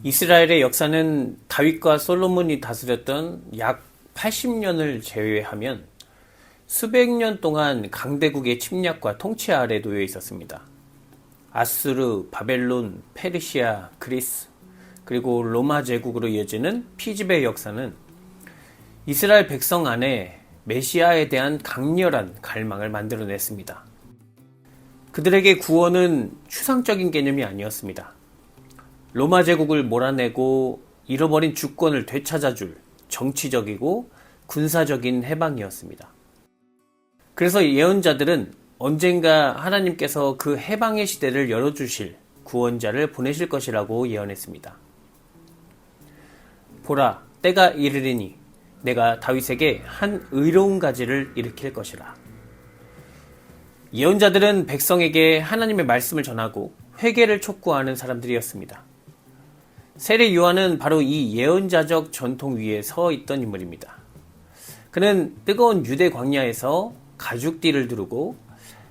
이스라엘의 역사는 다윗과 솔로몬이 다스렸던 약 80년을 제외하면 수백 년 동안 강대국의 침략과 통치 아래 놓여 있었습니다. 아수르, 바벨론, 페르시아, 그리스, 그리고 로마 제국으로 이어지는 피집의 역사는 이스라엘 백성 안에 메시아에 대한 강렬한 갈망을 만들어냈습니다. 그들에게 구원은 추상적인 개념이 아니었습니다. 로마 제국을 몰아내고 잃어버린 주권을 되찾아줄 정치적이고 군사적인 해방이었습니다. 그래서 예언자들은 언젠가 하나님께서 그 해방의 시대를 열어주실 구원자를 보내실 것이라고 예언했습니다. 보라, 때가 이르리니 내가 다윗에게 한 의로운 가지를 일으킬 것이라. 예언자들은 백성에게 하나님의 말씀을 전하고 회개를 촉구하는 사람들이었습니다. 세례 요한은 바로 이 예언자적 전통 위에 서 있던 인물입니다. 그는 뜨거운 유대 광야에서 가죽띠를 두르고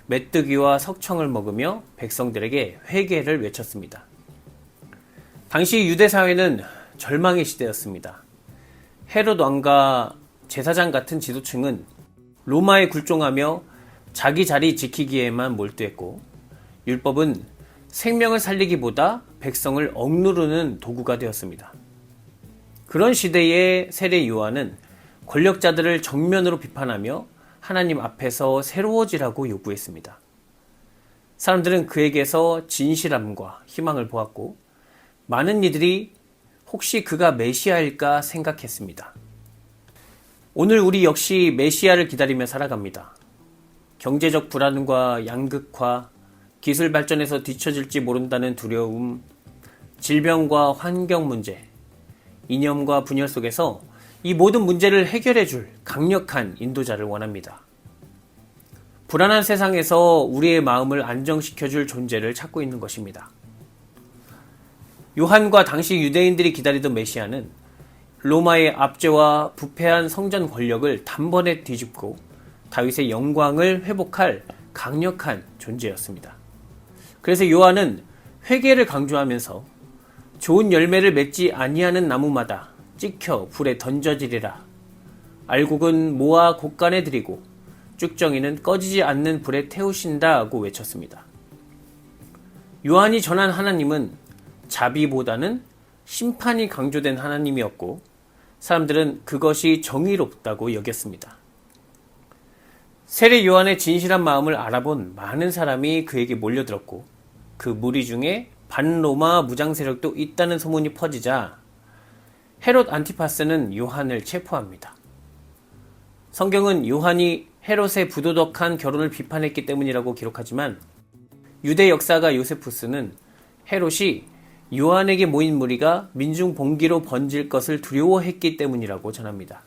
메뚜기와 석청을 먹으며 백성들에게 회개를 외쳤습니다. 당시 유대 사회는 절망의 시대였습니다. 헤롯 왕과 제사장 같은 지도층은 로마에 굴종하며 자기 자리 지키기에만 몰두했고, 율법은 생명을 살리기보다 백성을 억누르는 도구가 되었습니다. 그런 시대에 세례 요한은 권력자들을 정면으로 비판하며 하나님 앞에서 새로워지라고 요구했습니다. 사람들은 그에게서 진실함과 희망을 보았고, 많은 이들이 혹시 그가 메시아일까 생각했습니다. 오늘 우리 역시 메시아를 기다리며 살아갑니다. 경제적 불안과 양극화, 기술 발전에서 뒤처질지 모른다는 두려움, 질병과 환경 문제, 이념과 분열 속에서 이 모든 문제를 해결해 줄 강력한 인도자를 원합니다. 불안한 세상에서 우리의 마음을 안정시켜 줄 존재를 찾고 있는 것입니다. 요한과 당시 유대인들이 기다리던 메시아는 로마의 압제와 부패한 성전 권력을 단번에 뒤집고 다윗의 영광을 회복할 강력한 존재였습니다. 그래서 요한은 회개를 강조하면서 좋은 열매를 맺지 아니하는 나무마다 찍혀 불에 던져지리라. 알곡은 모아 곳간에 들이고 쭉정이는 꺼지지 않는 불에 태우신다고 외쳤습니다. 요한이 전한 하나님은 자비보다는 심판이 강조된 하나님이었고, 사람들은 그것이 정의롭다고 여겼습니다. 세례 요한의 진실한 마음을 알아본 많은 사람이 그에게 몰려들었고, 그 무리 중에 반로마 무장 세력도 있다는 소문이 퍼지자 헤롯 안티파스는 요한을 체포합니다. 성경은 요한이 헤롯의 부도덕한 결혼을 비판했기 때문이라고 기록하지만, 유대 역사가 요세푸스는 헤롯이 요한에게 모인 무리가 민중 봉기로 번질 것을 두려워했기 때문이라고 전합니다.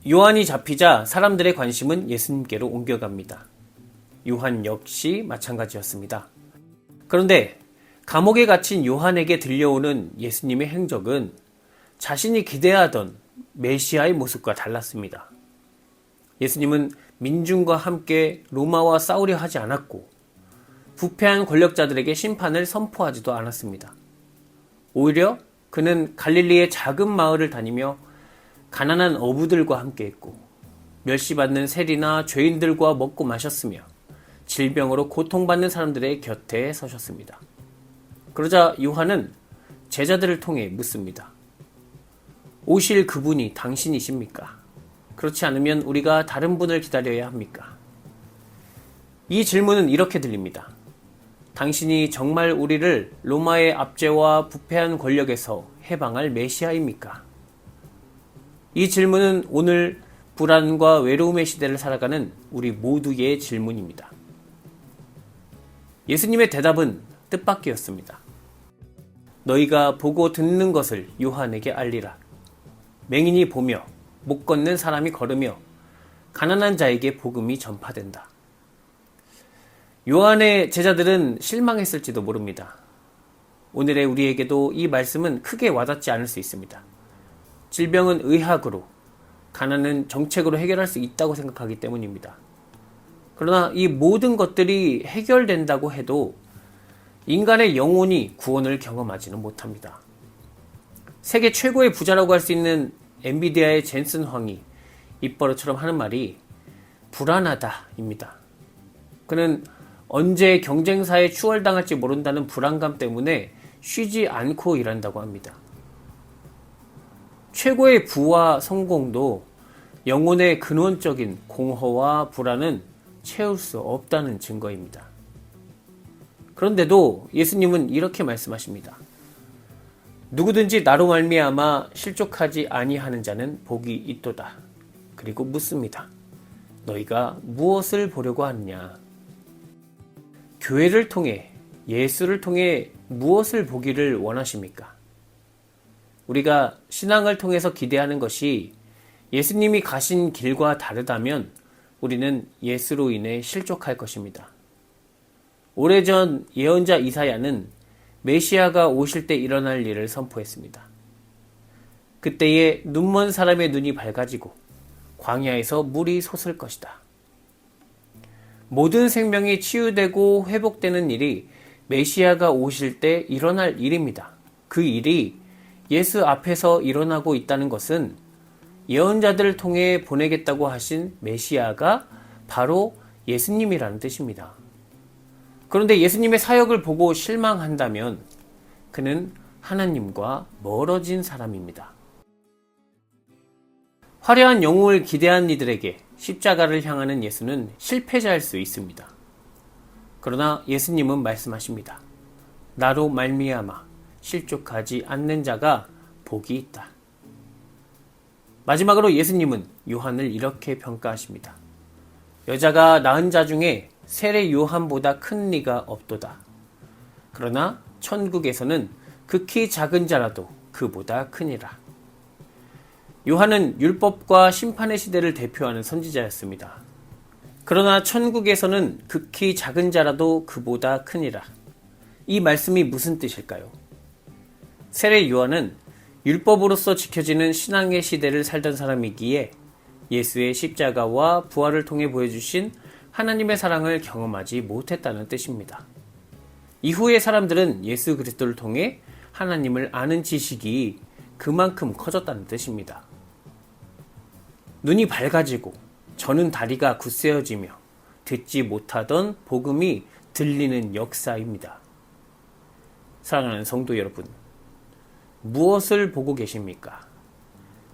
요한이 잡히자 사람들의 관심은 예수님께로 옮겨갑니다. 요한 역시 마찬가지였습니다. 그런데 감옥에 갇힌 요한에게 들려오는 예수님의 행적은 자신이 기대하던 메시아의 모습과 달랐습니다. 예수님은 민중과 함께 로마와 싸우려 하지 않았고, 부패한 권력자들에게 심판을 선포하지도 않았습니다. 오히려 그는 갈릴리의 작은 마을을 다니며 가난한 어부들과 함께했고, 멸시받는 세리나 죄인들과 먹고 마셨으며 질병으로 고통받는 사람들의 곁에 서셨습니다. 그러자 요한은 제자들을 통해 묻습니다. 오실 그분이 당신이십니까? 그렇지 않으면 우리가 다른 분을 기다려야 합니까? 이 질문은 이렇게 들립니다. 당신이 정말 우리를 로마의 압제와 부패한 권력에서 해방할 메시아입니까? 이 질문은 오늘 불안과 외로움의 시대를 살아가는 우리 모두의 질문입니다. 예수님의 대답은 뜻밖이었습니다. 너희가 보고 듣는 것을 요한에게 알리라. 맹인이 보며 못 걷는 사람이 걸으며 가난한 자에게 복음이 전파된다. 요한의 제자들은 실망했을지도 모릅니다. 오늘의 우리에게도 이 말씀은 크게 와닿지 않을 수 있습니다. 질병은 의학으로, 가난은 정책으로 해결할 수 있다고 생각하기 때문입니다. 그러나 이 모든 것들이 해결된다고 해도 인간의 영혼이 구원을 경험하지는 못합니다. 세계 최고의 부자라고 할 수 있는 엔비디아의 젠슨 황이 입버릇처럼 하는 말이 불안하다입니다. 그는 언제 경쟁사에 추월당할지 모른다는 불안감 때문에 쉬지 않고 일한다고 합니다. 최고의 부와 성공도 영혼의 근원적인 공허와 불안은 채울 수 없다는 증거입니다. 그런데도 예수님은 이렇게 말씀하십니다. 누구든지 나로 말미암아 실족하지 아니하는 자는 복이 있도다. 그리고 묻습니다. 너희가 무엇을 보려고 하느냐? 교회를 통해, 예수를 통해 무엇을 보기를 원하십니까? 우리가 신앙을 통해서 기대하는 것이 예수님이 가신 길과 다르다면 우리는 예수로 인해 실족할 것입니다. 오래전 예언자 이사야는 메시아가 오실 때 일어날 일을 선포했습니다. 그때에 눈먼 사람의 눈이 밝아지고 광야에서 물이 솟을 것이다. 모든 생명이 치유되고 회복되는 일이 메시아가 오실 때 일어날 일입니다. 그 일이 예수 앞에서 일어나고 있다는 것은 예언자들을 통해 보내겠다고 하신 메시아가 바로 예수님이라는 뜻입니다. 그런데 예수님의 사역을 보고 실망한다면 그는 하나님과 멀어진 사람입니다. 화려한 영웅을 기대한 이들에게 십자가를 향하는 예수는 실패자일 수 있습니다. 그러나 예수님은 말씀하십니다. 나로 말미암아 실족하지 않는 자가 복이 있다. 마지막으로 예수님은 요한을 이렇게 평가하십니다. 여자가 낳은 자 중에 세례 요한보다 큰 이가 없도다. 그러나 천국에서는 극히 작은 자라도 그보다 크니라. 요한은 율법과 심판의 시대를 대표하는 선지자였습니다. 그러나 천국에서는 극히 작은 자라도 그보다 크니라. 이 말씀이 무슨 뜻일까요? 세례 요한은 율법으로서 지켜지는 신앙의 시대를 살던 사람이기에 예수의 십자가와 부활을 통해 보여주신 하나님의 사랑을 경험하지 못했다는 뜻입니다. 이후의 사람들은 예수 그리스도를 통해 하나님을 아는 지식이 그만큼 커졌다는 뜻입니다. 눈이 밝아지고 저는 다리가 굳세어지며 듣지 못하던 복음이 들리는 역사입니다. 사랑하는 성도 여러분, 무엇을 보고 계십니까?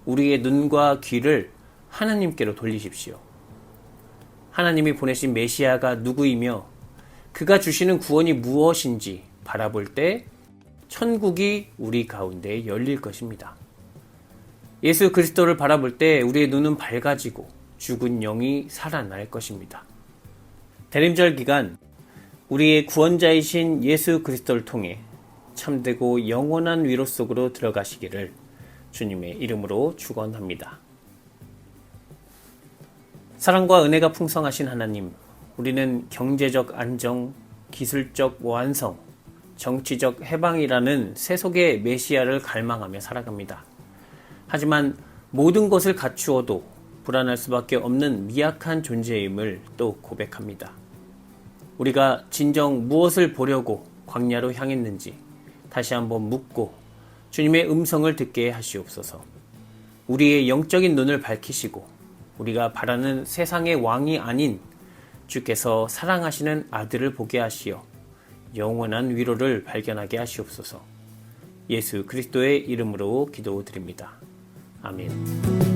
우리의 눈과 귀를 하나님께로 돌리십시오. 하나님이 보내신 메시아가 누구이며 그가 주시는 구원이 무엇인지 바라볼 때 천국이 우리 가운데 열릴 것입니다. 예수 그리스도를 바라볼 때 우리의 눈은 밝아지고 죽은 영이 살아날 것입니다. 대림절 기간 우리의 구원자이신 예수 그리스도를 통해 참되고 영원한 위로 속으로 들어가시기를 주님의 이름으로 축원합니다. 사랑과 은혜가 풍성하신 하나님, 우리는 경제적 안정, 기술적 완성, 정치적 해방이라는 세속의 메시아를 갈망하며 살아갑니다. 하지만 모든 것을 갖추어도 불안할 수밖에 없는 미약한 존재임을 또 고백합니다. 우리가 진정 무엇을 보려고 광야로 향했는지 다시 한번 묻고 주님의 음성을 듣게 하시옵소서. 우리의 영적인 눈을 밝히시고 우리가 바라는 세상의 왕이 아닌 주께서 사랑하시는 아들을 보게 하시어 영원한 위로를 발견하게 하시옵소서. 예수 그리스도의 이름으로 기도드립니다. 아멘.